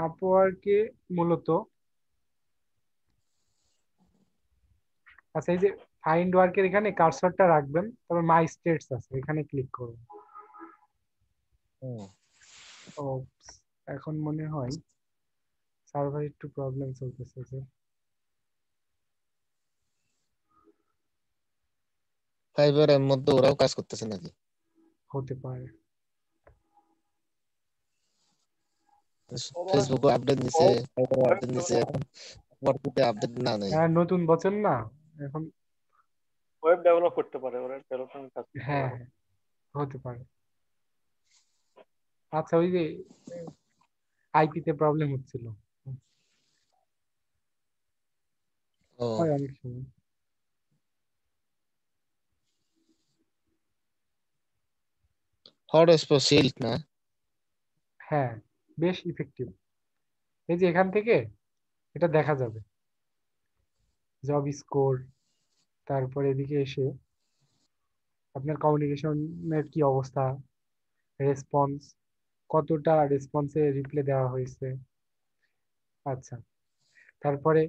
আপওয়ার্কে মূলত, আচ্ছা এই যে ফাইন্ড ওয়ার্কের এখানে কার্সরটা রাখবেন, তারপর মাই স্টেটস আছে, এখানে ক্লিক করুন। হুম। ও, এখন মনে হয় সার্ভার একটু প্রবলেম চলতেছে যে। ফাইবারের মধ্যে ওরাও কাজ করতেছে নাকি? হতে পারে। ফেসবুকে আপডেট দিছে, ফাইবারে আপডেট দিছে, এখন পরবর্তীতে আপডেট না নেই। হ্যাঁ, নতুন বছর না এখন। ওয়েব ডেভেলপ করতে পারে, ওরা ডেভেলপমেন্ট কাজ করতে হ্যাঁ পারে। হ্যাঁ, হতে পারে। আচ্ছা ওই যে আইপি তে প্রবলেম হচ্ছিল, ও, হয় অনেক সময়। হটস্পট শিল্ড না? হ্যাঁ, বেশ ইফেক্টিভ। এই যে এখান থেকে এটা দেখা যাবে, জব স্কোর, তারপরে এদিকে এসে আপনার কমিউনিকেশনের কি অবস্থা, রেসপন্স, কতটা রেসপন্সে রিপ্লাই দেওয়া হয়েছে। আচ্ছা, তারপরে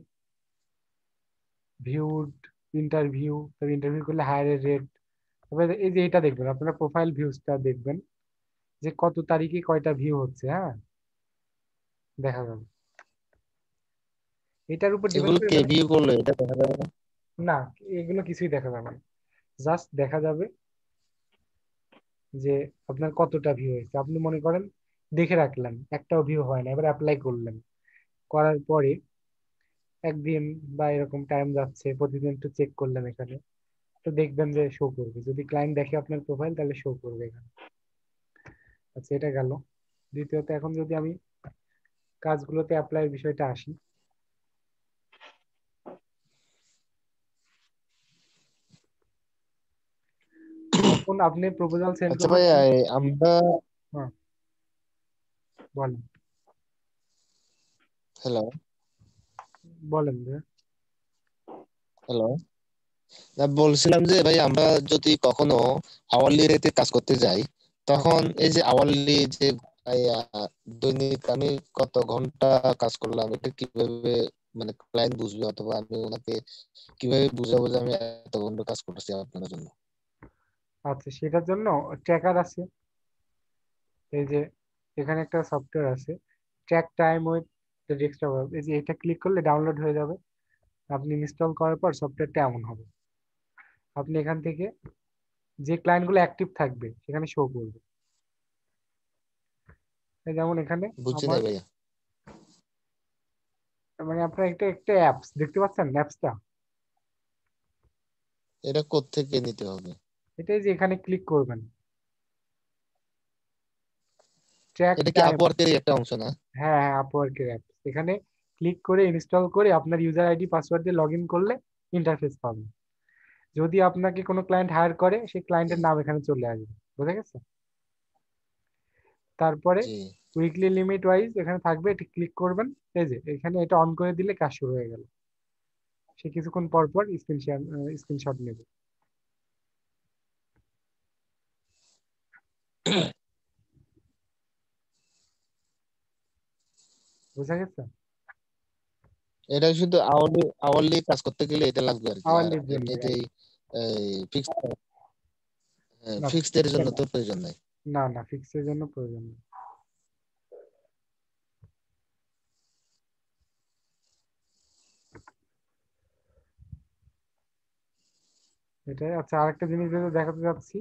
ভিউড, ইন্টারভিউ, তবে ইন্টারভিউ করলে হায়ার রেট। তবে এই যে এটা দেখবেন, আপনারা প্রোফাইল ভিউজটা দেখবেন যে কত তারিখে কয়টা ভিউ হচ্ছে। হ্যাঁ, দেখা যাবে, এটার উপর ডিপেন্ড এগুলো করে কে মানে। ভিউ করলো এটা দেখা যাবে না? না, এগুলো কিছুই দেখা যাবে না, জাস্ট দেখা যাবে যে আপনার কতটা ভিউ হয়েছে। আপনি মনে করেন দেখে রাখলেন, একটাও ভিউ হয় না, এবার অ্যাপ্লাই করলেন, করার পরে একদিন বা এরকম টাইম যাচ্ছে, প্রতিদিন একটু চেক করলেন এখানে, তো দেখবেন যে শো করবে, যদি ক্লায়েন্ট দেখে আপনার প্রোফাইল তাহলে শো করবে এখানে। আচ্ছা, এটা গেল। দ্বিতীয়ত, এখন যদি আমি কাজগুলোতে অ্যাপ্লাইয়ের বিষয়টা আসি, যখন আপনি প্রপোজাল সেন্ড আচ্ছা করবেন ভাই, তখন। আমরা, হ্যাঁ, বলেন। হ্যালো, বলেন যে। হ্যালো, বলছিলাম যে ভাই, আমরা যদি কখনো আওয়ারলি রেটে কাজ করতে যাই, হ্যাঁ, তখন এই যে আওয়ারলি যে দৈনিক আমি কত ঘন্টা কাজ করলাম, এটা কিভাবে মানে ক্লায়েন্ট বুঝবে, অথবা আমি ওনাকে কিভাবে বুঝাবো যে আমি এত ঘন্টা কাজ করতেছি আপনার জন্য? আচ্ছা সেটার জন্য ট্র্যাকার আছে। এই যে এখানে একটা সফটওয়্যার আছে, ট্র্যাক টাইম উইথ ডেস্কটপ, এই যে এটা ক্লিক করলে ডাউনলোড হয়ে যাবে। আপনি ইনস্টল করার পর সফটওয়্যারটা এমন হবে, আপনি এখান থেকে যে ক্লায়েন্টগুলো অ্যাক্টিভ থাকবে সেখানে শো করবে। এই যেমন এখানে বুঝছি আমার, নাই ভাইয়া। মানে আপনার একটা একটা অ্যাপস দেখতে পাচ্ছেন, অ্যাপসটা এটা কোত্থেকে নিতে হবে? এটাই যে এখানে ক্লিক করবেন, ট্র্যাক এটা কি টাইম। আপওয়ার্কেরই একটা অংশ না? হ্যাঁ হ্যাঁ, আপওয়ার্কের অ্যাপস, এখানে ক্লিক করে ইনস্টল করে আপনার ইউজার আইডি পাসওয়ার্ড দিয়ে লগ ইন করলে ইন্টারফেস পাবেন। যদি আপনাকে কোনো ক্লায়েন্ট হায়ার করে, সেই ক্লায়েন্টের জি। নাম এখানে চলে আসবে, বুঝা গেছে। তারপরে জি। উইকলি লিমিট ওয়াইজ এখানে থাকবে, এটি ক্লিক করবেন। এই যে এখানে এটা অন করে দিলে কাজ শুরু হয়ে গেল, সে কিছুক্ষণ পর পর স্ক্রিনশট নেবে। বুঝা গেছে। এটা শুধু আওয়ারলি আওয়ারলি কাজ করতে গেলে এটা লাগবে আর কি, আর আওয়ারলির জন্য এমনিতেই ফিক্স না, ফিক্সড এর জন্য তো প্রয়োজন নাই। না না, ফিক্সের জন্য প্রয়োজন নেই। এটাই। আচ্ছা, আরেকটা জিনিস যেটা দেখাতে যাচ্ছি,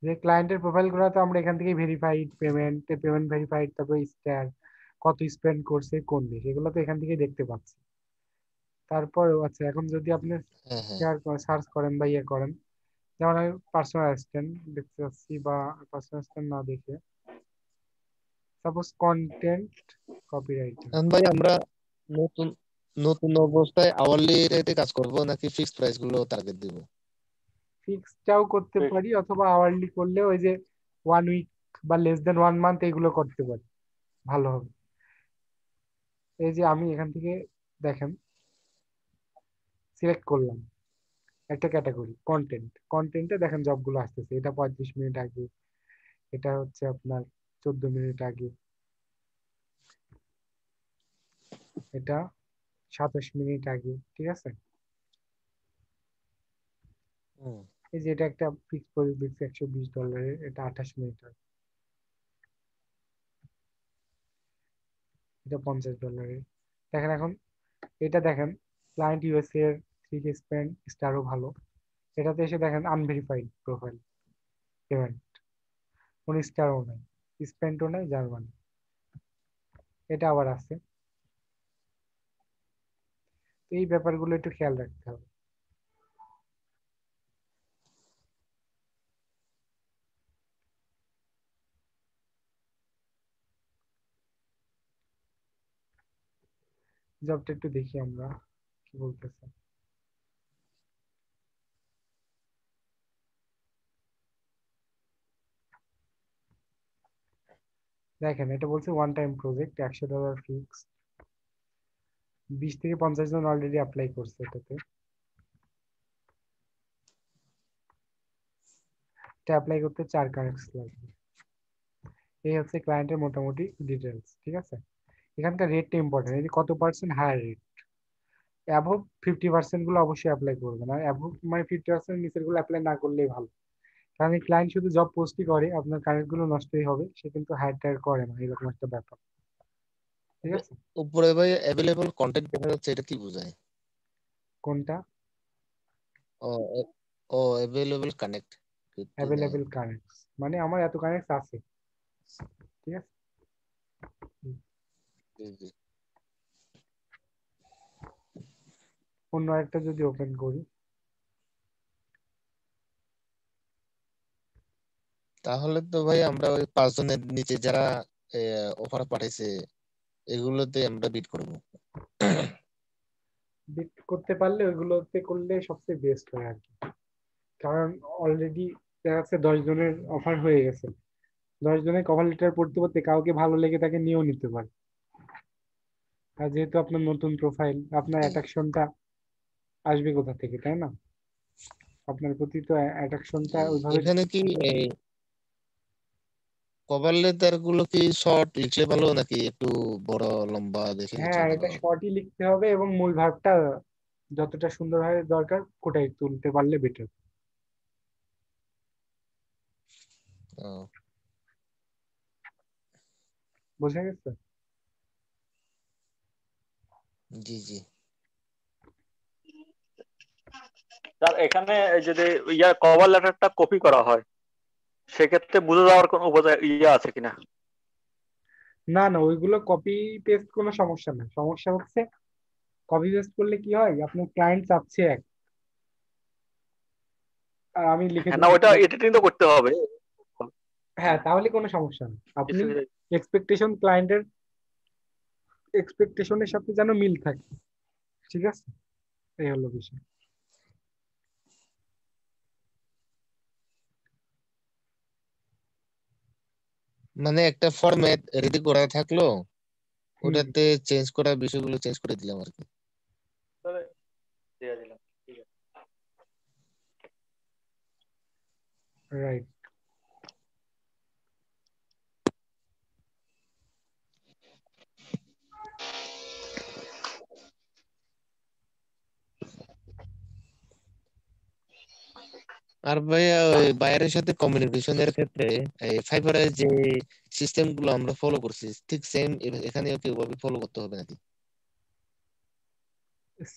যে ক্লায়েন্টের প্রোফাইল গুলো তো আমরা এখান থেকে ভেরিফাইড পেমেন্ট, পেমেন্ট ভেরিফাইড, তারপরে স্ট্যাক, কত স্পেন্ড করছে কোন দেশ, এগুলো তো এখান থেকেই দেখতে পাচ্ছি। তারপর আচ্ছা, এখন যদি আপনি হ্যাঁ, হ্যাঁ। শেয়ার সার্চ করেন বা ইয়ে করেন, যেমন আমি পার্সোনাল অ্যাসিস্ট্যান্ট দেখতে পাচ্ছি, বা পার্সোনাল অ্যাসিস্ট্যান্ট না দেখে সাপোজ কন্টেন্ট কপিরাইটার। এখন ভাই, আমরা নতুন নতুন অবস্থায় আওয়ারলি রেটে কাজ করব নাকি ফিক্সড প্রাইস গুলো টার্গেট দিব? ফিক্সডটাও করতে ঠিক। পারি, অথবা আওয়ারলি করলেও ওই যে 1 উইক বা লেস দেন 1 মান্থ এগুলো করতে পারি, ভালো হবে। এই যে আমি এখান থেকে দেখেন সিলেক্ট করলাম একটা ক্যাটাগরি কন্টেন্ট, কন্টেন্টে দেখেন জবগুলো আসতেছে, এটা 35 মিনিট আগে, এটা হচ্ছে আপনার 14 মিনিট আগে। এটা 27 মিনিট আগে, ঠিক আছে। হুম। এই যে এটা একটা ফিক্স প্রজেক্ট দেখছি $120, এটা 28 মিনিট আগে। এটা $50। দেখেন এখন, এটা দেখেন ক্লায়েন্ট ইউএসএ এর 3 স্পেন্ড স্টারও ভালো। এটাতে এসে দেখেন আনভেরিফাইড প্রোফাইল পেমেন্ট, কোন স্টারও নাই, স্পেন্ডও নাই, জার্মানি। এটা আবার আছে। তো এই ব্যাপারগুলো একটু খেয়াল রাখতে হবে। জবটা একটু দেখি আমরা কি বলতেছে। দেখেন এটা বলছে ওয়ান টাইম প্রজেক্ট, $100 ফিক্স, 20 থেকে 50 জন অলরেডি অ্যাপ্লাই করছে এটাতে। এটা অ্যাপ্লাই করতে 4 কানেক্ট লাগবে। এই হচ্ছে ক্লায়েন্টের মোটামুটি ডিটেলস, ঠিক আছে। এখানকার রেটটা ইম্পর্টেন্ট, এই যে কত পার্সেন্ট হায়ার রেট। অ্যাভব 50% গুলো অবশ্যই অ্যাপ্লাই করবেন, আর অ্যাভব মানে 50% নিচের গুলো অ্যাপ্লাই না করলেই ভালো। কারণ এই ক্লায়েন্ট শুধু জব পোস্টই করে, আপনার কানেক্ট গুলো নষ্টই হবে, সে কিন্তু হায়ার টায়ার করে না, এরকম একটা ব্যাপার, ঠিক আছে। উপরে ভাই অ্যাভেলেবল কন্টেন্ট দেখা যাচ্ছে, এটা কি বোঝায়? কোনটা? ও ও অ্যাভেলেবল কানেক্ট 59। অ্যাভেলেবেল কানেক্ট মানে আমার এত কানেক্ট আছে, ঠিক আছে। হুম। জি জি। অন্য একটা যদি ওপেন করি, তাহলে তো ভাই আমরা ওই 5 জনের নিচে যারা অফার পাঠাইছে এগুলোতে আমরা বিট করবো। বিট করতে পারলে ওইগুলোতে করলে সবচেয়ে বেস্ট হয় আর কি। কারণ অলরেডি দেখা যাচ্ছে 10 জনের অফার হয়ে গেছে, 10 জনের কভার লেটার পড়তে পড়তে কাউকে ভালো লেগে তাকে নিয়েও নিতে পারে। আর যেহেতু আপনার নতুন প্রোফাইল, আপনার জি। অ্যাট্রাকশনটা আসবে কোথা থেকে, তাই না? আপনার প্রতি তো অ্যাট্রাকশনটা জি ওইভাবে এখানে কি কভার লেটার গুলো কি শর্ট লিখলে ভালো নাকি একটু বড় লম্বা দেখে হ্যাঁ, লিখলে ভালো এটা হবে? শর্টই লিখতে হবে এবং মূল ভাবটা যতটা সুন্দরভাবে দরকার ফুটাই তুলতে পারলে বেটার। ও, বোঝা গেছে? জি জি। স্যার এখানে যদি কভার লেটারটা কপি করা হয়, সেক্ষেত্রে বুঝে যাওয়ার কোনো উপায় আছে কিনা? না না, ওইগুলো কপি পেস্ট কোনো সমস্যা না, সমস্যা হচ্ছে কপি পেস্ট করলে কি হয়, আপনার ক্লায়েন্ট চাচ্ছে এক, আর আমি লিখে হ্যাঁ, না দিচ্ছি ওইটা এডিটিং তো করতে হবে। হ্যাঁ, তাহলে কোনো সমস্যা নেই। আপনি কিছু- এক্সপেকটেশন, ক্লায়েন্টের এক্সপেকটেশনের সাথে যেন মিল থাকে, ঠিক আছে, এই হলো বিষয়। মানে একটা ফরম্যাট রেডি করা থাকলো, হুম। ওটাতে চেঞ্জ করার বিষয়গুলো চেঞ্জ করে দিলাম আর কি। তাহলে দিয়ে দিলাম, ঠিক আছে। রাইট। আর ভাইয়া ওই বাইরের সাথে কমিউনিকেশনের ক্ষেত্রে এই ফাইবারের যে সিস্টেম গুলো আমরা ফলো করছি ঠিক সেম এখানেও কি ওভাবে ফলো করতে হবে নাকি?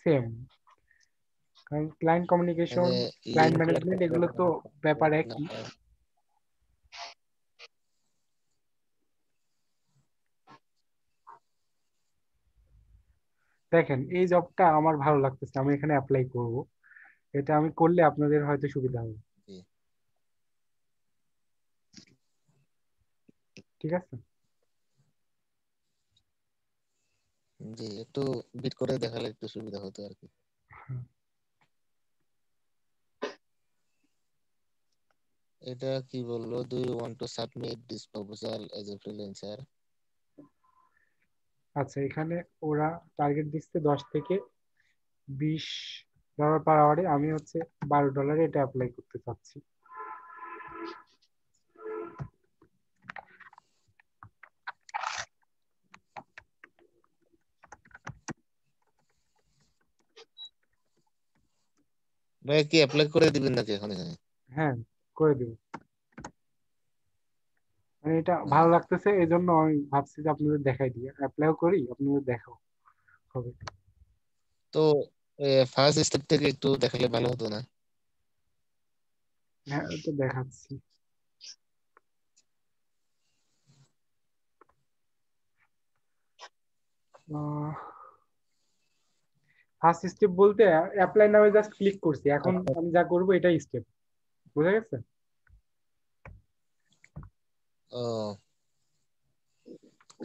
সেম, কারণ ক্লায়েন্ট কমিউনিকেশন, মানে ক্লায়েন্ট লিঙ্ক শেয়ার ম্যানেজমেন্ট করতে এগুলো হবে তো না? ব্যাপার একই। দেখেন এই জবটা আমার ভালো লাগতেছে, আমি এখানে অ্যাপ্লাই করব, এটা আমি করলে আপনাদের হয়তো সুবিধা হবে, জি ঠিক আছে। জি, একটু বিট করে দেখালে একটু সুবিধা হতো আর কি। হ্যাঁ। এটা কি বললো, do you want to submit this proposal as a freelancer? আচ্ছা, এখানে ওরা টার্গেট দিচ্ছে 10 থেকে 20 ডলার পার আওয়ারে, আমি হচ্ছে $12 এটা অ্যাপ্লাই করতে চাচ্ছি। ভাইয়া কি অ্যাপ্লাই করে দিবেন নাকি এখন এখানে? হ্যাঁ, করে দিব। মানে এটা ভালো হুম। লাগতেছে, এই জন্য আমি ভাবছি যে আপনাদের দেখাই দিই, অ্যাপ্লাইও করি, আপনাদের দেখাও হবে। তো ফার্স্ট স্টেপ থেকে একটু দেখালে ভালো হতো না? হ্যাঁ, তো দেখাচ্ছি। ফার্স্ট স্টেপ বলতে অ্যাপ্লাই নামে জাস্ট ক্লিক করছি, এখন আচ্ছা। আমি যা করবো এটাই স্টেপ। বুঝা গেছে? ও,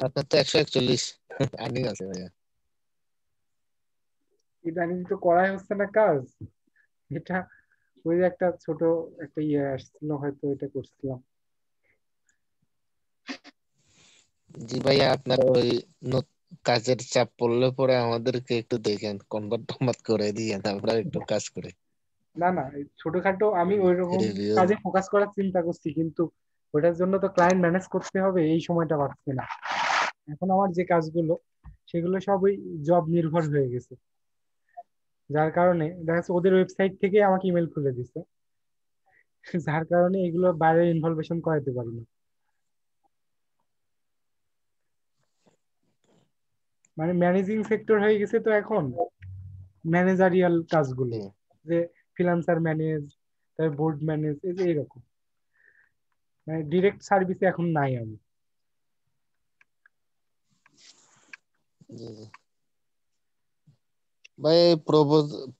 আপনার তো 141 আর্নিং আছে ভাইয়া। ইদানিং তো করাই হচ্ছে না কাজ। এটা ওই যে একটা ছোট একটা ইয়ে আসছিল, হয়তো এটা করছিলাম। জি ভাইয়া, আপনার ওই কাজের চাপ পড়লে পরে আমাদেরকে একটু দেখেন, কনভার্ট টনভার্ট করে দিয়ে আমরা একটু কাজ করে না না, এই ছোটখাটো আমি ওই রকম রিভিউ। কাজে ফোকাস করার চিন্তা করছি, কিন্তু ওটার জন্য তো ক্লায়েন্ট ম্যানেজ করতে হবে, এই সময়টা পাচ্ছি না। এখন আমার যে কাজগুলো, সেগুলো সব ওই জব নির্ভর হয়ে গেছে। যার কারণে দেখা যাচ্ছে ওদের ওয়েবসাইট থেকে আমাকে ইমেল খুলে দিছে, যার কারণে এগুলো বাইরে ইনভলভেশন করাতে পারি না। মানে ম্যানেজিং সেক্টর হয়ে গেছে তো এখন, ম্যানেজারিয়াল কাজগুলো, যে ফ্রিল্যান্সার ম্যানেজ, তারপর বোর্ড ম্যানেজ, এই যে এরকম, মানে ডিরেক্ট সার্ভিসে এখন নাই আমি। জি জি। ভাই,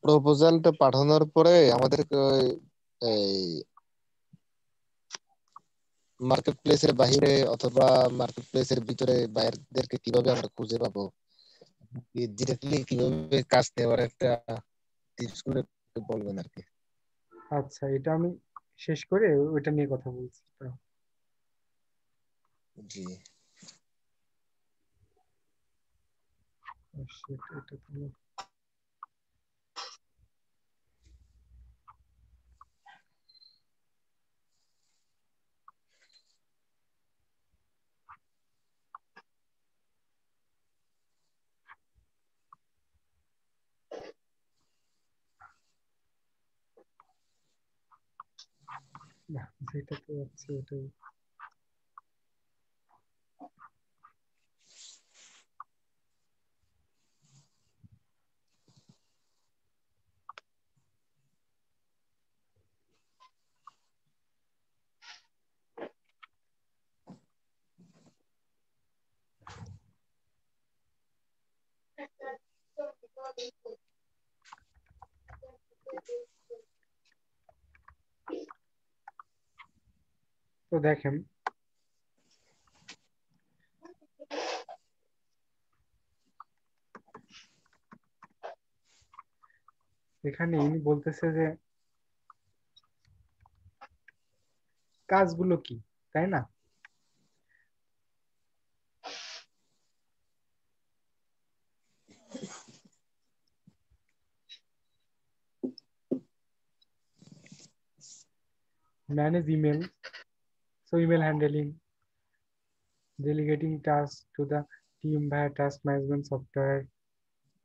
প্রপোজালটা পাঠানোর পরে আমাদেরকে এই মার্কেট প্লেসের বাইরে অথবা মার্কেট প্লেসের ভিতরে বাইরদেরকে কিভাবে আমরা খুঁজে পাবো, ডিরেক্টলি কিভাবে কাজ নেওয়ার একটা টিপস গুলো একটু বলবেন আর কি। আচ্ছা, এটা আমি শেষ করে ওইটা নিয়ে কথা বলছি। জি। এটা তো না, যেটা তো আছে ওটাই। তো দেখেন, এখানে ইনি বলতেছে যে কাজগুলো কি, তাই না? Manage email, so email handling, delegating task to the team via task management software,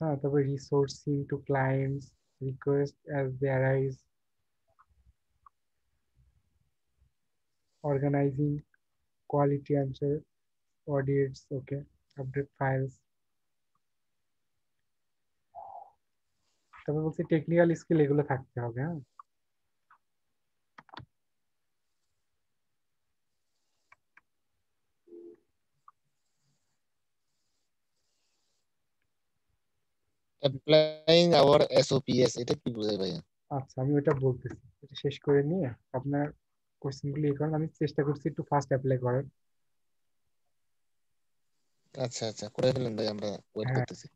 হ্যাঁ, তারপর resourcing to clients request as they arise, organizing quality answer audits, okay, update files. তারপর বলছি টেকনিক্যাল স্কিল এগুলো থাকতে হবে, হ্যাঁ। অ্যাপ্লাইং আওয়ার এসওপিএস, এটা কি বোঝায় ভাইয়া? আচ্ছা, আমি ওটা বলতেছি, এটা শেষ করে নিয়ে আপনার কোশ্চেন গুলো এই কারণ আমি চেষ্টা করছি একটু ফাস্ট অ্যাপ্লাই করার। আচ্ছা আচ্ছা, করে ফেলেন ভাই, আমরা ওয়েট হ্যাঁ, করতেছি।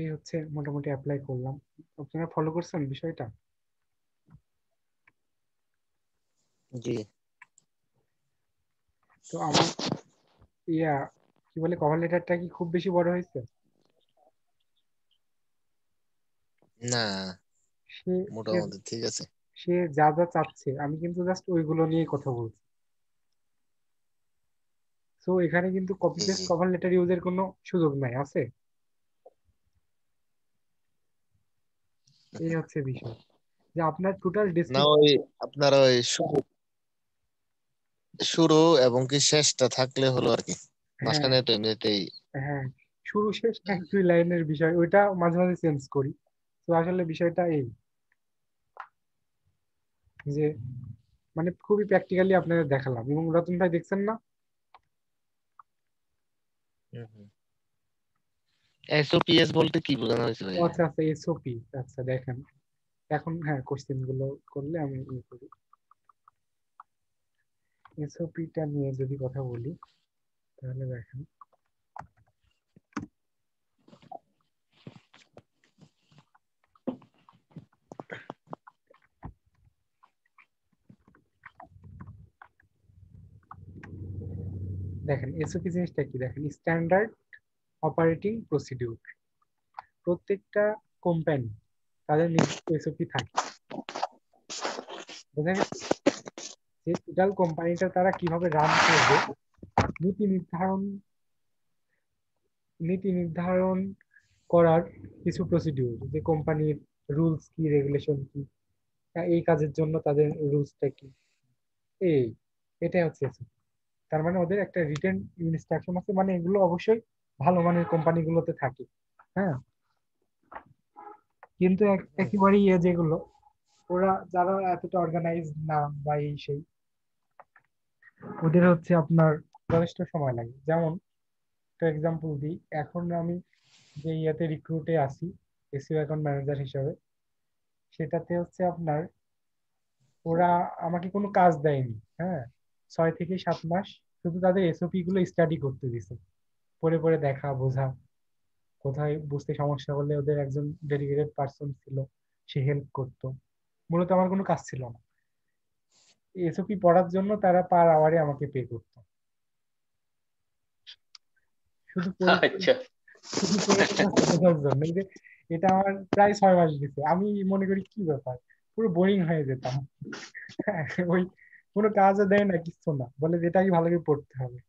এই হচ্ছে মোটামুটি অ্যাপ্লাই করলাম। আপনারা ফলো করছেন বিষয়টা? জি তো আমার ইয়া কি বলে, কভার লেটারটা কি খুব বেশি বড় হয়েছে? না, সে সে মোটামুটি ঠিক আছে। সে যা যা চাচ্ছে আমি কিন্তু জাস্ট ওইগুলো নিয়ে কথা বলছি। তো এখানে কিন্তু কপি জি পেস্ট জি। কভার লেটার ইউজের কোনো সুযোগ নাই, আছে? এই হচ্ছে বিষয়, যে আপনার টোটাল না, ডেসক্রিপশন। ওই আপনার ওই শুরু শুরু এবং কি শেষটা থাকলে হলো আর কি, হ্যাঁ, মাঝখানে তো এমনিতেই। হ্যাঁ, শুরু শেষ এক দুই লাইনের বিষয়, ওইটা মাঝে মাঝে চেঞ্জ করি। তো আসলে বিষয়টা এই যে মানে খুবই প্র্যাকটিক্যালি আপনাদের দেখালাম, এবং রতন ভাই দেখছেন না? এসওপিএস বলতে কি বোঝানো হয়েছে ও ভাই? আচ্ছা আচ্ছা, এসওপি। আচ্ছা দেখেন, এখন হ্যাঁ কোশ্চেন গুলো করলে আমি ইয়ে করি। এসওপিটা নিয়ে যদি কথা বলি তাহলে দেখেন, এসওপি জিনিসটা কি, দেখেন স্ট্যান্ডার্ড অপারেটিং প্রসিডিউর। প্রত্যেকটা কোম্পানি তাদের নির্দিষ্ট এসওপি থাকে, বোঝা গেছে? যে টোটাল কোম্পানিটা তারা কিভাবে রান করবে, নীতি নির্ধারণ নীতি নির্ধারণ করার কিছু প্রসিডিউর, যে কোম্পানির রুলস কি, রেগুলেশন কি, এই কাজের জন্য তাদের রুলসটা কি, এই এটাই হচ্ছে SOP। তার মানে ওদের একটা রিটেন ইনস্ট্রাকশন আছে, মানে এগুলো অবশ্যই ভালো মানের কোম্পানিগুলোতে থাকে। হ্যাঁ, কিন্তু একেবারেই যেগুলো ওরা যারা এতটা অর্গানাইজ না বা এই সেই, ওদের হচ্ছে আপনার যথেষ্ট সময় লাগে। যেমন একটা এক্সাম্পল দিই, এখন আমি যে রিক্রুটে আছি এসইও অ্যাকাউন্ট ম্যানেজার হিসাবে, সেটাতে হচ্ছে আপনার ওরা আমাকে কোনো কাজ দেয়নি। হ্যাঁ, 6 থেকে 7 মাস শুধু তাদের এসওপি গুলো স্টাডি করতে দিছে, পড়ে পড়ে দেখা বোঝা, কোথায় বুঝতে সমস্যা হলে ওদের একজন ডেডিকেটেড পার্সন ছিল, সে হেল্প করতো। মূলত আমার কোনো কাজ ছিল না, এসওপি পড়ার জন্য তারা পার আওয়ারে আমাকে পে করতো, শুধু পড়ে আচ্ছা। শুধু পড়ে বোঝার জন্য। এই যে এটা আমার প্রায় 6 মাস দিছে, আমি মনে করি কি ব্যাপার, পুরো বোরিং হয়ে যেতাম। ওই কোনো কাজও দেয় না, কিছু না, বলে যেটাই ভালো করে পড়তে হবে।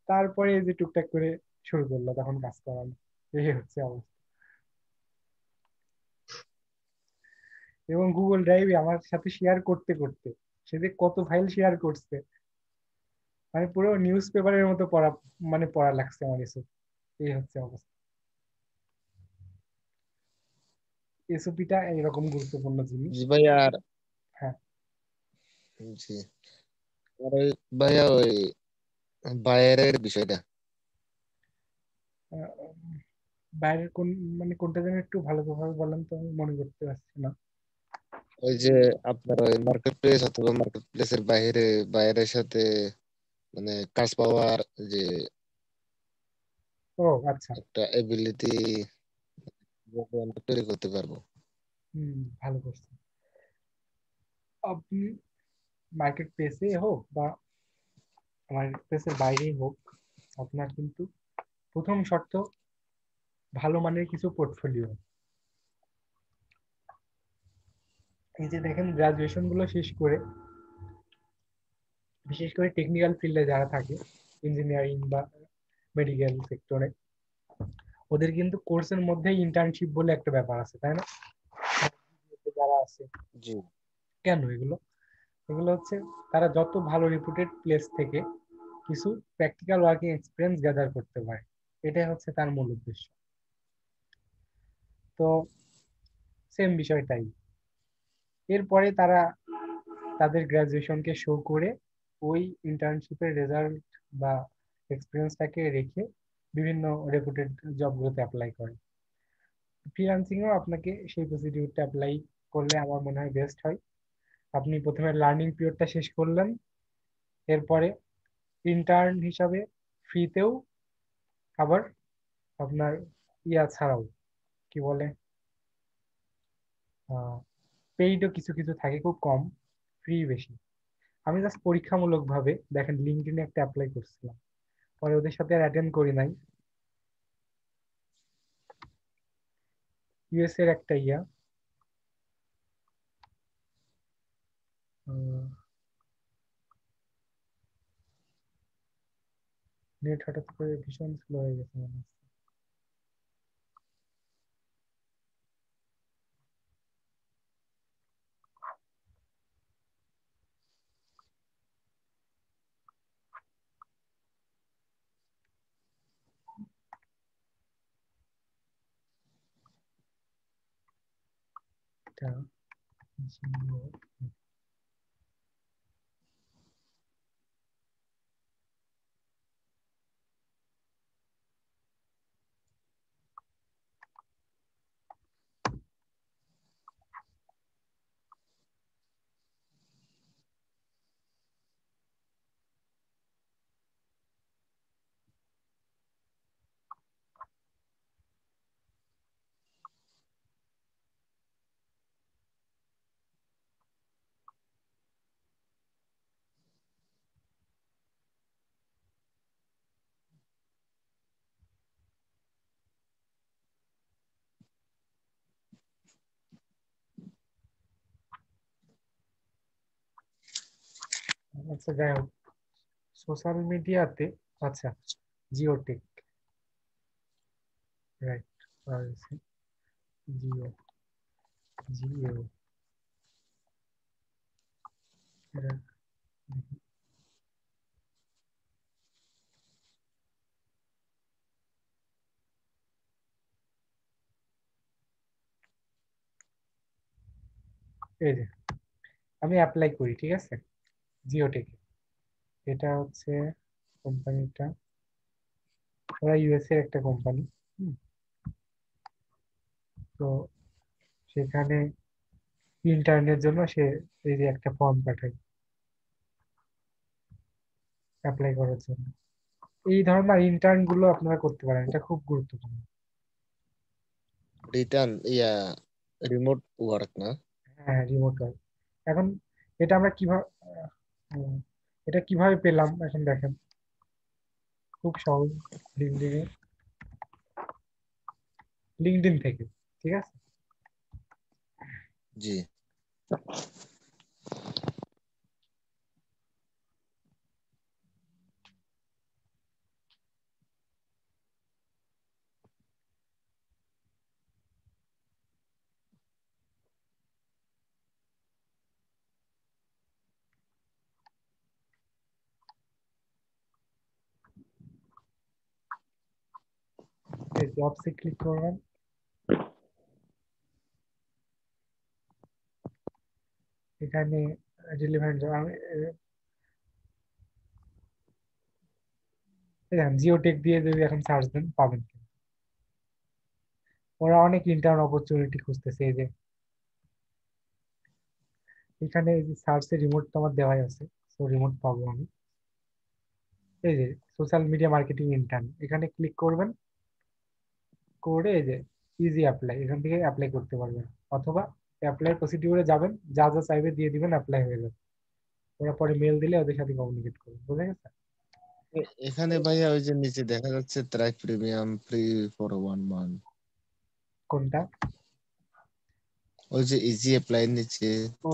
তারপরে এই যে টুকটাক করে শুরু করলো তখন কাজ করানো, এই হচ্ছে অবস্থা। এবং গুগল ড্রাইভে আমার সাথে শেয়ার করতে করতে সে যে কত ফাইল শেয়ার করছে, মানে পুরো নিউজ পেপারের মতো পড়া, মানে পড়া লাগছে আমার এসব। এই হচ্ছে অবস্থা। এসওপিটা এরকম গুরুত্বপূর্ণ জিনিস। জি ভাই। আর হ্যাঁ, জি, আর ওই ভাইয়া ওই বাইরের বিষয়টা, আহ, বাইরের কোন, মানে কোনটা যেন একটু ভালোভাবে বলেন তো, আমি মনে করতে পারছি না। ওই যে আপনার ওই মার্কেট প্লেস অথবা মার্কেট প্লেসের বাইরে বাইরের সাথে মানে কাজ পাওয়ার যে ও আচ্ছা। একটা এবিলিটি আমরা তৈরি করতে পারবো। ভালো করছেন। আপনি মার্কেট প্লেসে হোক বা মার্কেট প্লেসের বাইরেই হোক, আপনার কিন্তু প্রথম শর্ত ভালো মানের কিছু পোর্টফোলিও। এই যে দেখেন, গ্রাজুয়েশন গুলো শেষ করে বিশেষ করে টেকনিক্যাল ফিল্ডে যারা থাকে, ইঞ্জিনিয়ারিং বা মেডিকেল সেক্টরে, ওদের কিন্তু কোর্সের মধ্যেই ইন্টার্নশিপ বলে একটা ব্যাপার আছে, তাই না? যারা আছে, জি কেন এগুলো, এগুলো হচ্ছে তারা যত ভালো রিপুটেড প্লেস থেকে কিছু প্র্যাকটিক্যাল ওয়ার্কিং এক্সপিরিয়েন্স গ্যাদার করতে পারে, এটাই হচ্ছে তার মূল উদ্দেশ্য। তো সেম বিষয়টাই, এরপরে তারা তাদের গ্রাজুয়েশনকে শো করে ওই ইন্টার্নশিপের রেজাল্ট বা এক্সপিরিয়েন্সটাকে রেখে বিভিন্ন রেপুটেড জবগুলোতে অ্যাপ্লাই করে। ফ্রিল্যান্সিং এও আপনাকে সেই প্রসিডিউরটা অ্যাপ্লাই করলে আমার মনে হয় বেস্ট হয়। আপনি প্রথমে লার্নিং পিরিয়ডটা শেষ করলেন, এরপরে ইন্টার্ন হিসাবে ফ্রিতেও আবার আপনার ইয়া ছাড়াও কি বলে, পেইডও কিছু কিছু থাকে, খুব কম, ফ্রি বেশি। আমি জাস্ট পরীক্ষামূলক ভাবে দেখেন লিঙ্কডইনে একটা অ্যাপ্লাই করছিলাম, পরে ওদের সাথে আর অ্যাটেন্ড করি নাই। ইউএস এর একটা ইয়া, নেট হঠাৎ করে ভীষণ স্লো হয়ে গেছে মনে হচ্ছে। এটা জিও, আচ্ছা যাই হোক, সোশ্যাল মিডিয়াতে, আচ্ছা জিওটেক, রাইট, জিও, জিও, এরা, এই যে আমি অ্যাপ্লাই করি, ঠিক আছে, জিওটেকে। এটা হচ্ছে কোম্পানিটা, ওরা ইউএস এর একটা কোম্পানি। তো সেখানে ইন্টার্নের জন্য সে এই যে একটা ফর্ম পাঠায় অ্যাপ্লাই করার জন্য। এই ধরনের ইন্টার্ন গুলো আপনারা করতে পারেন, এটা খুব গুরুত্বপূর্ণ। রিটার্ন ইয়া রিমোট ওয়ার্ক না? হ্যাঁ, রিমোট ওয়ার্ক। এখন এটা আমরা কিভাবে, এটা কিভাবে পেলাম এখন দেখেন, খুব সহজ, লিঙ্কডইনে, লিঙ্কডইন থেকে, ঠিক আছে। জি। এই জবসে ক্লিক করবেন, এখানে রিলেভেন্ট জিওটেক দিয়ে যদি এখন সার্চ দেন পাবেন। ওরা অনেক ইন্টার্ন অপরচুনিটি খুঁজতেছে। এই যে এখানে সার্চে রিমোট তো আমার দেওয়াই আছে, তো রিমোট পাবো আমি। এই যে সোশ্যাল মিডিয়া মার্কেটিং ইন্টার্ন, এখানে ক্লিক করবেন, করে এই যে ইজি অ্যাপ্লাই, এখান থেকে অ্যাপ্লাই করতে পারবেন। অথবা অ্যাপ্লাই প্রসিডিউরে যাবেন, যা যা চাইবে দিয়ে দিবেন, অ্যাপ্লাই হয়ে যাবে। ওরা পরে মেল দিলে ওদের সাথে কমিউনিকেট করবে, বুঝা গেছে? এখানে ভাইয়া ওই যে নিচে দেখা যাচ্ছে try premium free for 1 month, কোনটা? ওই যে ইজি অ্যাপ্লাই নিচে ও,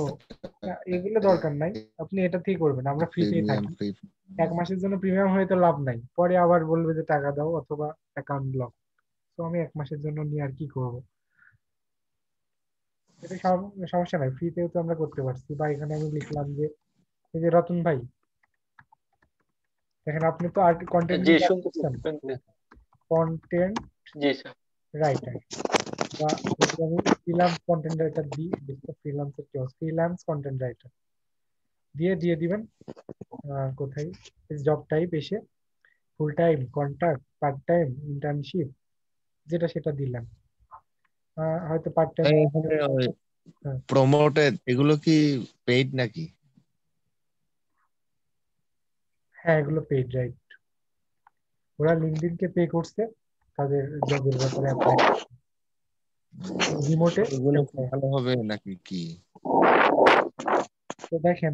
না, এগুলো দরকার নাই, আপনি এটা থেকে করবেন, আমরা ফ্রিতেই প্রিমিয়াম থাকি। ফ্রি। 1 মাসের জন্য প্রিমিয়াম হয়ে তো লাভ নাই, পরে আবার বলবে যে টাকা দাও অথবা অ্যাকাউন্ট ব্লক। তো আমি 1 মাসের জন্য নিয়ে আর কি করব, এটা সমস্যা নাই, ফ্রিতেও তো আমরা করতে পারছি। বা এখানে আমি লিখলাম যে, এই যে রতন ভাই, দেখেন আপনি তো আর্ট কন্টেন্ট জি, নিয়ে কাজ শুনতেছি করছেন, শুনতেছি। কন্টেন্ট জি স্যার। রাইটার, বা যদি আমি ফ্রিল্যান্স কন্টেন্ট রাইটার দিই, ফ্রিল্যান্সের কি ফ্রিল্যান্স কন্টেন্ট রাইটার দিয়ে দিয়ে দিবেন। কোথায় জব টাইপ এসে full time, contract, part time, internship, যেটা সেটা দিলাম। হয়তো পার্ট টাইম। ভাই এখানে ওই প্রমোটেড এগুলো কি পেইড নাকি? হ্যাঁ, এগুলো পেইড, রাইট। ওরা লিঙ্কডইন কে পে করছে, তাদের জবের ব্যাপারে অ্যাপ্লাই রিমোটে। এগুলো কি ভালো হবে নাকি কি? তো দেখেন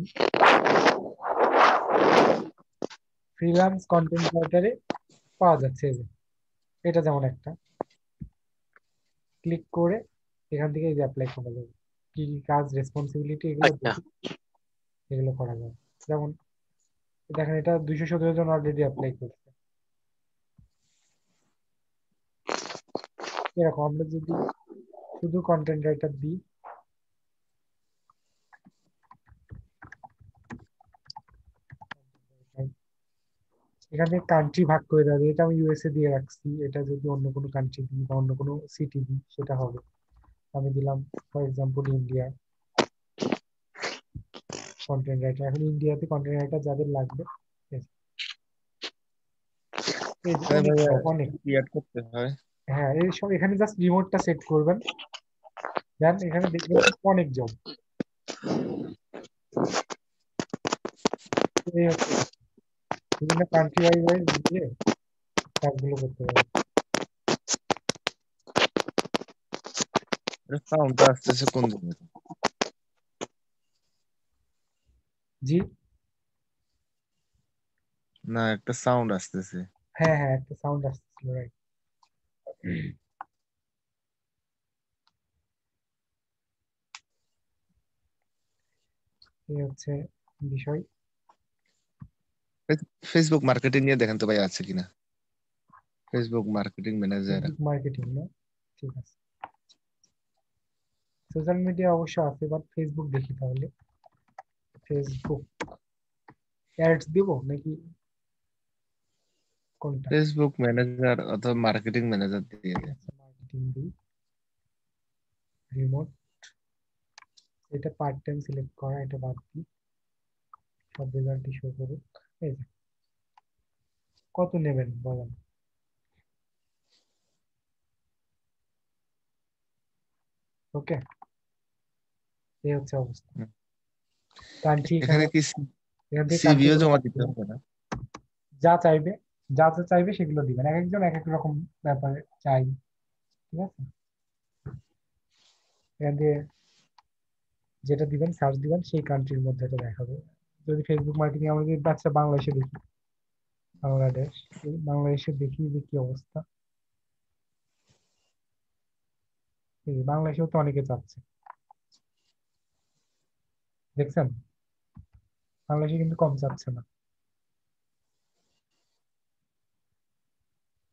ফ্রিল্যান্স কন্টেন্ট রাইটারে পাওয়া যাচ্ছে, এই যে এটা যেমন একটা, ক্লিক করে এখান থেকে এই যে অ্যাপ্লাই করা যাবে, কি কি কাজ রেসপন্সিবিলিটি এগুলো আচ্ছা দেখে এগুলো করা যাবে। যেমন দেখেন এটা 217 জন অলরেডি অ্যাপ্লাই করছে। এরকম আমরা যদি শুধু কন্টেন্ট রাইটার দিই, এখান থেকে কান্ট্রি ভাগ করে দেবে। এটা আমি ইউএসএ দিয়ে রাখছি, এটা যদি অন্য কোনো কান্ট্রি দিই বা অন্য কোনো সিটি দিই সেটা হবে। আমি দিলাম for example India content writer. এখন ইন্ডিয়াতে কন্টেন্ট রাইটার যাদের লাগবে, এই যে অনেক ভাইয়া job, অনেক। কি অ্যাড করতে হয়? হ্যাঁ এই সব এখানে জাস্ট রিমোটটা সেট করবেন, দেন এখানে দেখবেন অনেক জব। এই হচ্ছে বিভিন্ন কান্ট্রি ওয়াইজ ওয়াইজ দিয়ে কাজগুলো করতে পারবে। সাউন্ডটা আসতেছে কোন দিকে? জি না, একটা সাউন্ড আসতেছে। হ্যাঁ হ্যাঁ, একটা সাউন্ড আসছিল, রাইট। এই হচ্ছে বিষয়। ফেসবুক মার্কেটিং নিয়ে দেখেন তো ভাই আছে কিনা, Facebook marketing manager. Facebook marketing না, ঠিক আছে। সোশ্যাল মিডিয়া অবশ্য আছে, বাট ফেসবুক দেখি তাহলে। ফেসবুক অ্যাডস দিব নাকি কোনটা? ফেসবুক ম্যানেজার অথবা মার্কেটিং ম্যানেজার দিয়ে দেন। আচ্ছা মার্কেটিং দিই, রিমোট, এটা পার্ট টাইম সিলেক্ট করা, এটা বাদ দিই, সব রেজাল্টই শো করুক। এই যে কত নেবেন বলেন? ওকে, এই হচ্ছে অবস্থা। হুম। কান্ট্রি এখানে, এখানে কি এখান থেকে কান্ট্রি সিভিও গুলো জমা বাদ দিতে দিবেন। হবে না? যা চাইবে, যা যা চাইবে সেগুলো দিবেন, এক একজন এক এক রকম ব্যাপারে চাই, ঠিক আছে। এখান থেকে যেটা দিবেন সার্চ দিবেন সেই কান্ট্রির মধ্যে এটা দেখাবে। যদি ফেসবুক মার্কেটিং আমরা যদি বাচ্চা বাংলাদেশে দেখি, বাংলাদেশ, এই বাংলাদেশে দেখি যে কি অবস্থা। এই যে বাংলাদেশেও তো অনেকে চাচ্ছে, দেখছেন? বাংলাদেশে কিন্তু কম চাচ্ছে না।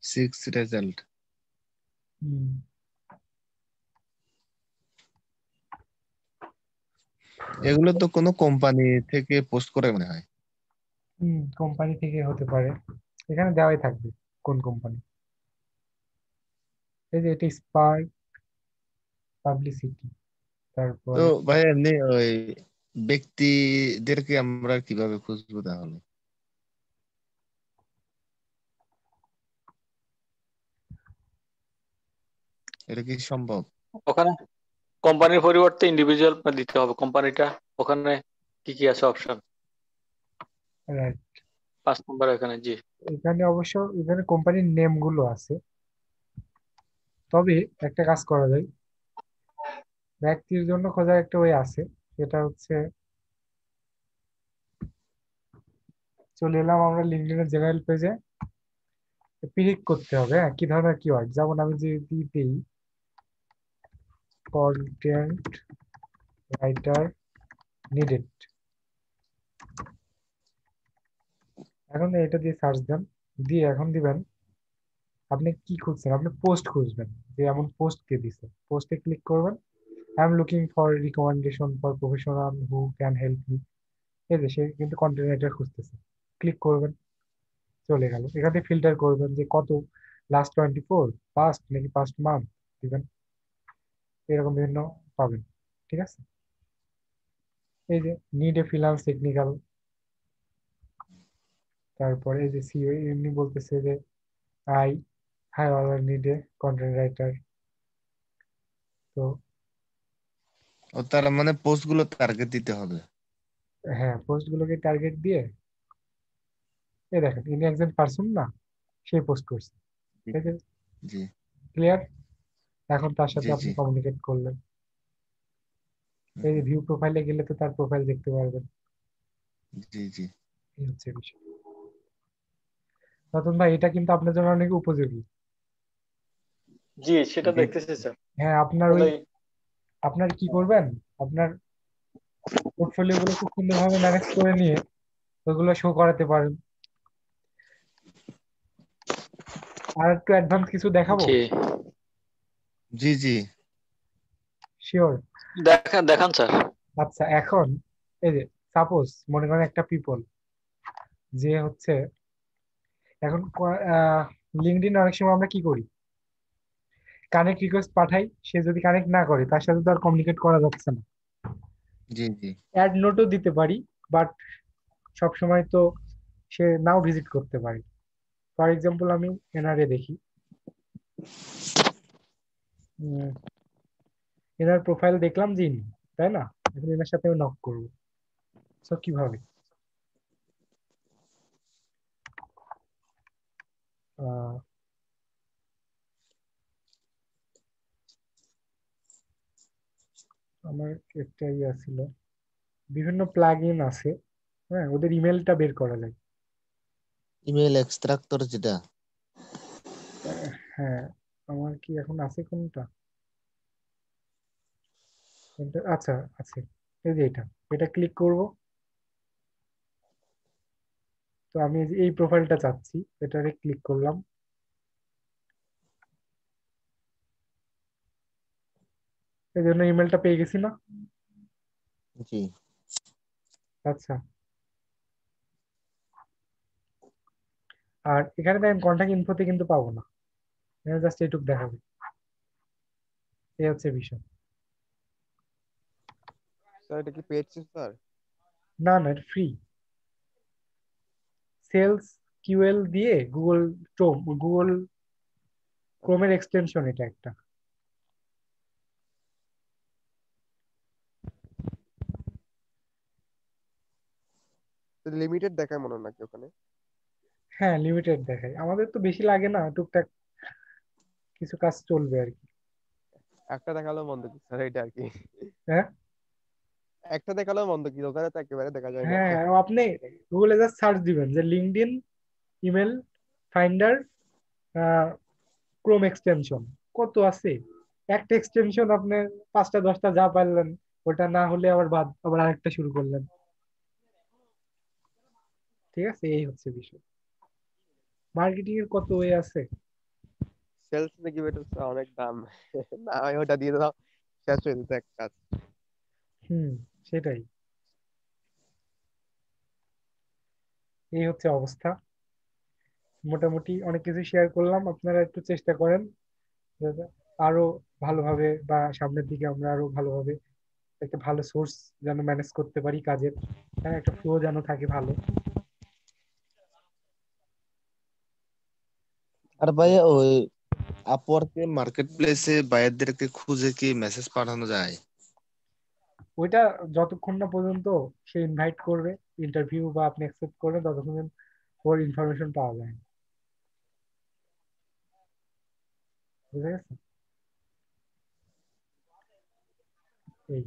6 রেজাল্ট। হম এগুলো তো কোনো কোম্পানি থেকে পোস্ট করে মনে হয়। হম, কোম্পানি থেকে হতে পারে, এখানে দেওয়াই থাকবে কোন কোম্পানি। এই যে এটা স্পার্ক পাবলিসিটি, তো তারপরে ভাই এমনি ওই ব্যক্তিদেরকে আমরা কিভাবে খুঁজবো তাহলে? এটা কি সম্ভব? ওখানে কোম্পানির পরিবর্তে ইন্ডিভিজুয়াল দিতে হবে কোম্পানিটা। ওখানে কি কি আছে অপশন? রাইট, 5 নম্বর এখানে, জি। এখানে অবশ্য এখানে কোম্পানির নেম গুলো আছে। তবে একটা কাজ করা যায়, ব্যক্তির জন্য খোঁজার একটা ওয়ে আছে, সেটা হচ্ছে চলে এলাম আমরা লিঙ্কডইনের জেনারেল পেজে, প্রিডিক্ট করতে হবে হ্যাঁ কি ধরনের কিওয়ার্ড। যেমন আমি যদি দিই কন্টেন্ট রাইটার নিডেড, এখন এটা দিয়ে সার্চ দেন, দিয়ে এখন দিবেন আপনি কি খুঁজছেন, আপনি পোস্ট খুঁজবেন, যে এমন পোস্ট কে দিছে, পোস্টে ক্লিক করবেন। I am looking for recommendation for professional who can help me, এই যে সে কিন্তু কন্টেন্ট রাইটার খুঁজতেছে, ক্লিক করবেন, চলে গেল। এখান থেকে ফিল্টার করবেন যে কত, লাস্ট 24, পাস্ট নাকি পাস্ট মান্থ দিবেন, এরকম বিভিন্ন পাবেন, ঠিক আছে। এই যে নিড এ ফ্রিল্যান্স টেকনিক্যাল, তারপরে এই যে সিও এমনি বলতেছে যে I high order need a content writer. তো ও তার মানে পোস্ট গুলো টার্গেট দিতে হবে। হ্যাঁ, পোস্ট গুলোকে টার্গেট দিয়ে, এই দেখেন ইনি একজন পার্সন না, সে পোস্ট করছে, ঠিক আছে। জি ক্লিয়ার? এখন তার সাথে জি আপনি জি কমিউনিকেট করলেন, হুম, এই যে হুম, ভিউ প্রোফাইলে গেলে তো তার প্রোফাইল দেখতে পারবেন। জি জি এই হচ্ছে বিষয়। রতন ভাই, এটা কিন্তু আপনার জন্য অনেক উপযোগী। জি, সেটা জি দেখতেছি স্যার। হ্যাঁ, আপনার ওই, আসলেই। আপনার কি করবেন, আপনার পোর্টফোলিও গুলো খুব সুন্দরভাবে ম্যানেজ করে নিয়ে ওইগুলো শো করাতে পারেন। আর একটু অ্যাডভান্স কিছু দেখাবো? জি, জি জি শিওর। দেখান দেখান স্যার। আচ্ছা, এখন এই যে সাপোজ মনে করেন একটা পিপল যে হচ্ছে এখন লিঙ্কডইন অনেক সময় আমরা কি করি, কানেক্ট রিকোয়েস্ট পাঠাই, সে যদি কানেক্ট না করে তার সাথে তো আর কমিউনিকেট করা যাচ্ছে না। জি জি অ্যাড নোটও দিতে পারি, বাট সব সময় তো সে নাও ভিজিট করতে পারে। ফর এক্সাম্পল আমি এনআরএ দেখি, এনার প্রোফাইল দেখলাম যে ইনি, তাই না? এখন এনার সাথে আমি নক করবো, তো কিভাবে? আহ, আমার একটা ইয়ে ছিল, বিভিন্ন প্লাগ ইন আছে, হ্যাঁ, ওদের ইমেলটা বের করা যায়। ইমেল এক্সট্রাক্টর যেটা। হ্যাঁ, আমার কি এখন আছে কোনটা, আচ্ছা আছে, এই যে এটা, এটা ক্লিক করব। তো আমি এই যে এই প্রোফাইলটা চাচ্ছি, এটারে ক্লিক করলাম, এই জন্য ইমেলটা পেয়ে গেছি না? জি আচ্ছা, আর এখানে দেখেন কন্টাক্ট ইনফোতে কিন্তু পাবো না, এখানে জাস্ট এইটুক দেখাবে। এই হচ্ছে বিষয়। স্যার এটা কি পেড স্যার? না না, এটা ফ্রি। সেলস কিউএল দিয়ে গুগল ক্রোম, গুগল ক্রোমের এক্সটেনশন এটা একটা। লিমিটেড দেখায় মনে হয় নাকি ওখানে? হ্যাঁ, লিমিটেড দেখায়, আমাদের তো বেশি লাগে না, টুকটাক কিছু কাজ চলবে আর কি। একটা দেখালেও মন্দ কি স্যার, এটা আর কি। হ্যাঁ একটা দেখালেও মন্দ কি, ওখানে তো একেবারে দেখা যায় না। হ্যাঁ হ্যাঁ, আপনি গুগলে জাস্ট সার্চ দিবেন যে LinkedIn email finder Chrome extension, কত আছে। একটা এক্সটেনশন আপনি 5টা 10টা যা পারলেন, ওটা না হলে আবার বাদ, আবার আরেকটা শুরু করলেন। ঠিক আছে, এই হচ্ছে বিষয়। মার্কেটিং এর কত ওয়ে আছে। সেলস নাকি বেটার স্যার, অনেক দাম। না হয় ওটা দিয়ে দাও, শেষ হয়ে যেত এক কাজ। হুম, সেটাই, এই হচ্ছে অবস্থা। মোটামুটি অনেক কিছু শেয়ার করলাম, আপনারা একটু চেষ্টা করেন যাতে আরো ভালোভাবে বা সামনের দিকে আমরা আরো ভালোভাবে একটা ভালো সোর্স যেন ম্যানেজ করতে পারি কাজের, হ্যাঁ, একটা ফ্লো যেন থাকে ভালো। আর ভাই ওই আপওয়ার্কে মার্কেট প্লেসে বায়ারদেরকে খুঁজে কি মেসেজ পাঠানো যায়? ওইটা যতক্ষণ না পর্যন্ত সে ইনভাইট করবে, ইন্টারভিউ বা আপনি অ্যাকসেপ্ট করবেন, ততক্ষণ ওর ইনফরমেশন পাওয়া যায় না। বুঝা গেছে? এই,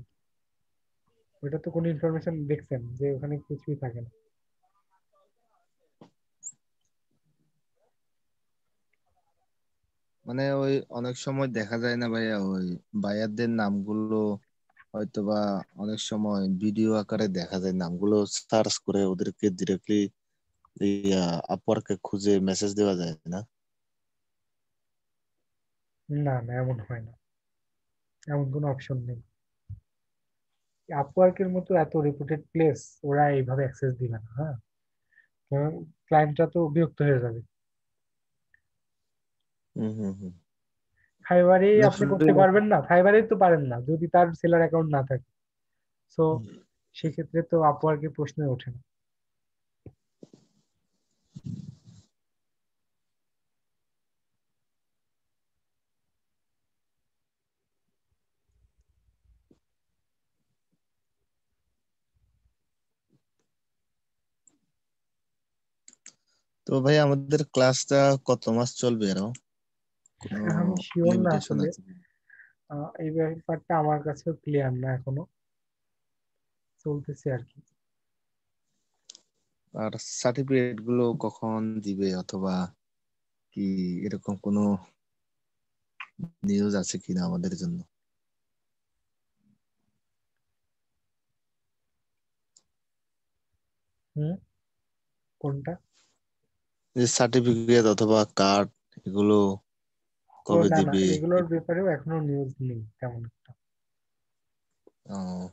ওইটা তো কোনো ইনফরমেশন দেখছেন যে ওখানে কিছুই থাকে না। মানে ওই অনেক সময় দেখা যায় না ভাইয়া, ওই বায়ারদের নামগুলো হয়তোবা অনেক সময় ভিডিও আকারে দেখা যায়, নামগুলো সার্চ করে ওদেরকে ডিরেক্টলি আপওয়ার্কে খুঁজে মেসেজ দেওয়া যায় না। না না, এমন হয় না, এমন কোনো অপশন নেই। আপওয়ার্কের মতো এত রেপুটেড প্লেস ওরা এইভাবে অ্যাক্সেস দিবে না, হ্যাঁ, কারণ ক্লায়েন্টরা তো বিরক্ত হয়ে যাবে। হুম হুম হুম ফাইবারে মানে আপনি শুধু করতে পারবেন না, ফাইবারে তো পারেন না যদি তার সেলার অ্যাকাউন্ট না থাকে। সো সেক্ষেত্রে তো আপওয়ার্কের প্রশ্ন ওঠে না। তো ভাই আমাদের ক্লাসটা কত মাস চলবে আরো? কোনো আমি শিওর না লিমিটেশন আসলে, আছে? এই ব্যাপারটা আমার কাছেও ক্লিয়ার না এখনো, চলতেছে আর কি। আর সার্টিফিকেট গুলো কখন দিবে, অথবা কি এরকম কোনো নিউজ আছে কিনা আমাদের জন্য? হুম, কোনটা? যে সার্টিফিকেট অথবা কার্ড, এগুলো ও কবে না না, দিবে? এগুলোর ব্যাপারেও এখনো নিউজ নেই তেমন একটা। আহ,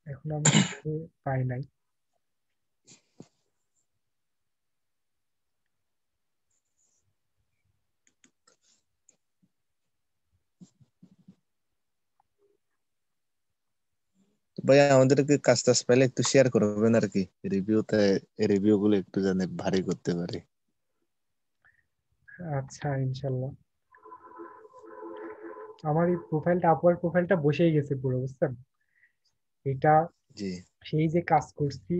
এখন আমি কিছু পাই নাই। তো ভাই আমাদেরকে কাজ টাজ পাইলে একটু শেয়ার করবেন আর কি, রিভিউতে, রিভিউ গুলো একটু জানে ভারী করতে পারি। আচ্ছা, ইনশাল্লাহ। আমার এই প্রোফাইলটা, আপওয়ার্ক প্রোফাইলটা বসেই গেছে পুরো, বুঝছেন? এটা জি সেই যে কাজ করছি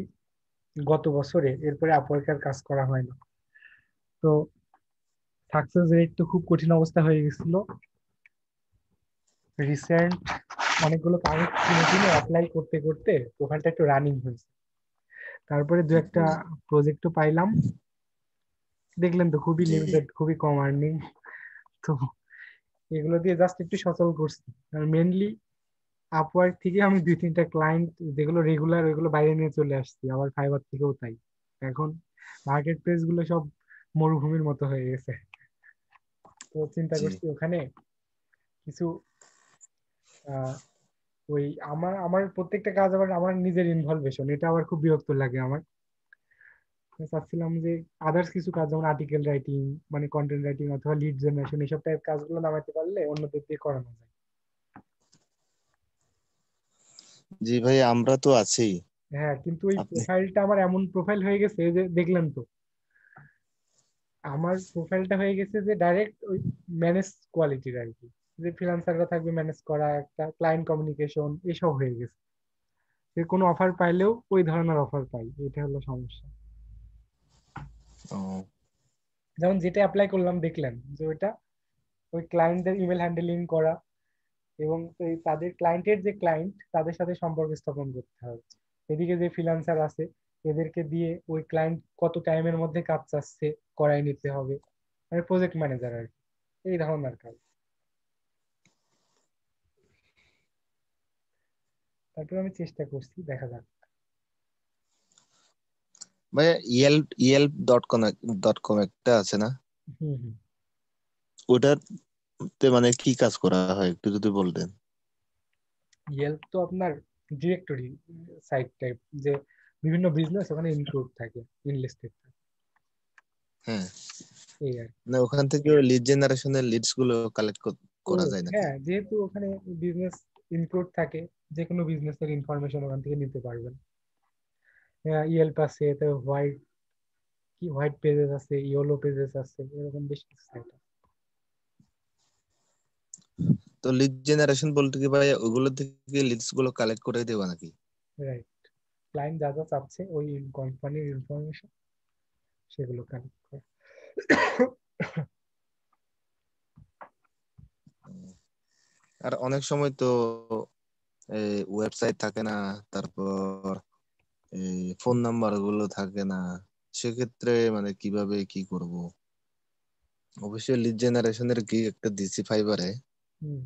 গত বছরে, এরপরে আপওয়ার্কের কাজ করা হয় না। তো সাকসেস রেট তো খুব কঠিন অবস্থা হয়ে গেছিল। রিসেন্ট অনেকগুলো কাজ কিনে কিনে অ্যাপ্লাই করতে করতে প্রোফাইলটা একটু রানিং হয়েছে। তারপরে দু একটা জি প্রজেক্টও পাইলাম। দেখলেন তো, খুবই জি লিমিটেড, খুবই কম আর্নিং। তো এগুলো দিয়ে জাস্ট একটু সচল করছি। আর মেনলি আপওয়ার্ক থেকে আমি দুই তিনটা ক্লায়েন্ট যেগুলো রেগুলার, ওইগুলো বাইরে নিয়ে চলে আসছি, আবার ফাইবার থেকেও তাই। এখন মার্কেট প্লেস গুলো সব মরুভূমির মতো হয়ে গেছে। তো চিন্তা জি করছি ওখানে কিছু আহ, ওই আমার আমার প্রত্যেকটা কাজ আবার আমার নিজের ইনভলভেশন, এটা আবার খুব বিরক্ত লাগে আমার। তো চাচ্ছিলাম যে আদার্স কিছু কাজ, যেমন আর্টিকেল রাইটিং, মানে কন্টেন্ট রাইটিং অথবা লিড জেনারেশন, এইসব টাইপ কাজগুলো নামাইতে পারলে অন্যদের দিয়ে করানো যায়। জি ভাই, আমরা তো আছি। হ্যাঁ, কিন্তু ওই আপনি প্রোফাইলটা আমার এমন প্রোফাইল হয়ে গেছে যে, দেখলেন তো, আমার প্রোফাইলটা হয়ে গেছে যে ডাইরেক্ট ওই ম্যানেজ কোয়ালিটির আর কি, যে ফ্রিল্যান্সাররা থাকবে ম্যানেজ করা, একটা ক্লায়েন্ট কমিউনিকেশন, এসব হয়ে গেছে। যে কোনো অফার পাইলেও ওই ধরনের অফার পাই, এটা হলো সমস্যা। ও, যেমন যেটা অ্যাপ্লাই করলাম, দেখলেন যে ওইটা ওই ক্লায়েন্টদের ইমেল হ্যান্ডেলিং করা, এবং এই তাদের ক্লায়েন্টের যে ক্লায়েন্ট, তাদের সাথে সম্পর্ক স্থাপন করতে হবে। এদিকে যে ফ্রিল্যান্সার আছে, এদেরকে দিয়ে ওই ক্লায়েন্ট কত টাইমের মধ্যে কাজ চাচ্ছে করাই নিতে হবে, মানে প্রজেক্ট ম্যানেজার আর কি, এই ধরনের কাজ। তারপর আমি চেষ্টা করছি, দেখা যাক। ভাই ইয়েল্প ডট কম একটা আছে না? হুম হুম। ওটাতে মানে কি কাজ করা হয় একটু যদি বলতেন। ইয়েল্প তো আপনার ডিরেক্টরি সাইট টাইপ, যে বিভিন্ন বিজনেস ওখানে ইনক্লুড থাকে, ইনলিস্টেড থাকে, হ্যাঁ, এই আর কি। না ওখান থেকে লিড জেনারেশনের লিডস গুলো কালেক্ট ও করা যায় নাকি? হ্যাঁ, যেহেতু ওখানে বিজনেস ইনক্লুড থাকে, যে কোনো বিজনেসের ইনফরমেশন ওখান থেকে নিতে পারবেন। ইয়েল্প আছে, তো হোয়াইট পেজেস আছে, ইয়েলো পেজেস আছে, এরকম বেশ কিছু সাইট আছে। তো লিড জেনারেশন বলতে কি ভাই ওগুলো থেকে লিডস গুলো কালেক্ট করে দেওয়া নাকি? রাইট, ক্লায়েন্ট যা যা চাচ্ছে ওই কোম্পানির ইনফরমেশন, সেগুলো কালেক্ট করে। আর অনেক সময় তো ওয়েবসাইট থাকে না, তারপর এই ফোন নাম্বার গুলো থাকে না, সেক্ষেত্রে মানে কিভাবে কি করব? অবশ্যই লিড জেনারেশনের কি একটা দিছি ফাইবারে, হুম।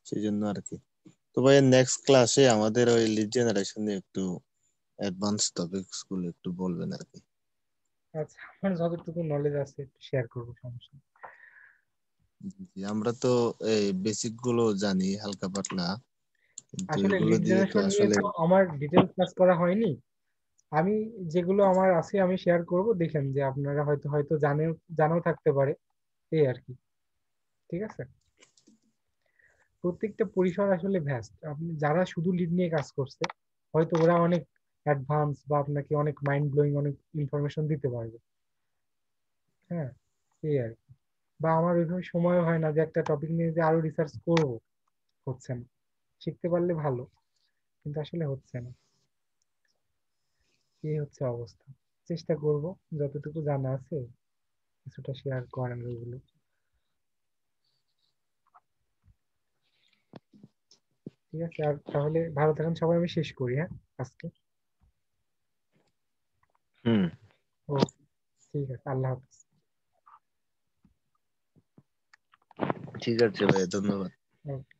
সেই জন্য আর কি। তো ভাই নেক্সট ক্লাসে আমাদের ওই লিড জেনারেশন নিয়ে একটু অ্যাডভান্স টপিকস গুলো একটু বলবেন আর কি। আচ্ছা, আমার যতটুকু নলেজ আছে একটু শেয়ার করবো, সমস্যা নেই। জি, আমরা তো এই বেসিক গুলো জানি হালকা পাতলা, কিন্তু আসলে এগুলো লিড দিয়ে তো জেনারেশন নিয়ে আসলে তো আমার ডিটেলস ক্লাস করা হয়নি। আমি যেগুলো আমার আছে আমি শেয়ার করব, দেখেন যে আপনারা হয়তো হয়তো জানাও থাকতে পারে, এই আর কি। ঠিক আছে, প্রত্যেকটা পরিসর আসলে ভ্যাস্ট। আপনি যারা শুধু লিড নিয়ে কাজ করছে, হয়তো ওরা অনেক অ্যাডভান্স বা আপনাকে অনেক মাইন্ড ব্লোয়িং অনেক ইনফরমেশন দিতে পারবে। হ্যাঁ, এই আর কি। বা আমার ওইভাবে সময় হয় না যে একটা টপিক নিয়ে যে আরো রিসার্চ করব, হচ্ছে না। শিখতে পারলে ভালো, কিন্তু আসলে হচ্ছে না, এই হচ্ছে অবস্থা। চেষ্টা করব, যতটুকু জানা আছে কিছুটা শেয়ার করার ওগুলো। ঠিক আছে, আর তাহলে ভালো থাকেন সবাই, আমি শেষ করি, হ্যাঁ, আজকে। হুম, ওকে, ঠিক আছে, আল্লাহ হাফেজ। ঠিক আছে ভাই, ধন্যবাদ। Okay.